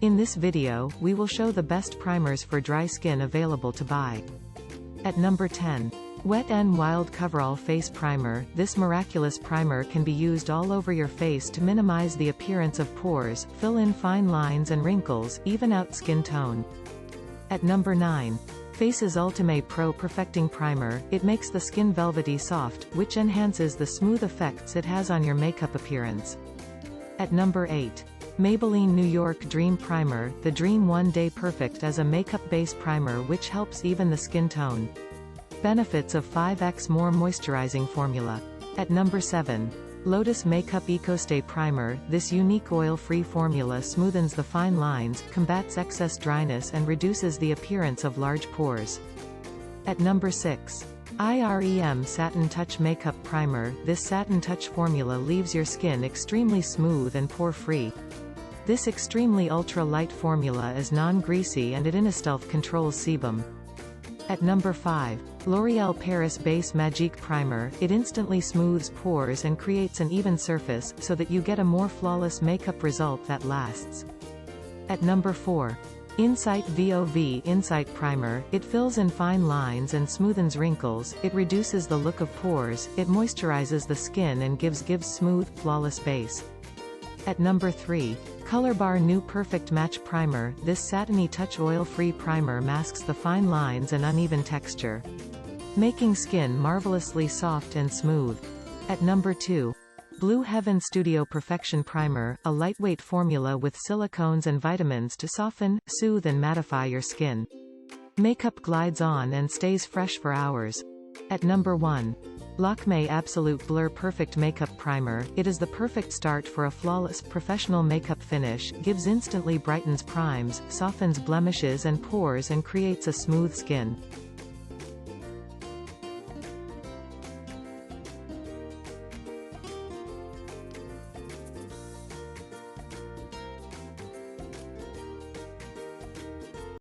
In this video, we will show the best primers for dry skin available to buy. At number 10. Wet n Wild Coverall Face Primer. This miraculous primer can be used all over your face to minimize the appearance of pores, fill in fine lines and wrinkles, even out skin tone. At number 9. Face's Ultime Pro Perfecting Primer. It makes the skin velvety soft, which enhances the smooth effects it has on your makeup appearance. At number 8. Maybelline New York Dream Primer. The Dream One Day Perfect as a makeup base primer which helps even the skin tone. Benefits of 5x more moisturizing formula. At number 7. Lotus Makeup Ecostay Primer. This unique oil-free formula smoothens the fine lines, combats excess dryness and reduces the appearance of large pores. At number 6. Irem Satin Touch Makeup Primer. This Satin Touch formula leaves your skin extremely smooth and pore-free. This extremely ultra-light formula is non-greasy and it stealth controls sebum. At number 5. L'Oréal Paris Base Magique Primer. It instantly smooths pores and creates an even surface, so that you get a more flawless makeup result that lasts. At number 4. Insight VOV Insight Primer. It fills in fine lines and smoothens wrinkles, it reduces the look of pores, it moisturizes the skin and gives smooth, flawless base. At number 3. Colorbar New Perfect Match Primer. This satiny touch oil-free primer masks the fine lines and uneven texture, making skin marvelously soft and smooth. At number 2. Blue Heaven Studio Perfection Primer. A lightweight formula with silicones and vitamins to soften, soothe and mattify your skin. Makeup glides on and stays fresh for hours. At number 1. Lakme Absolute Blur Perfect Makeup Primer. It is the perfect start for a flawless, professional makeup finish, instantly brightens primes, softens blemishes and pores and creates a smooth skin.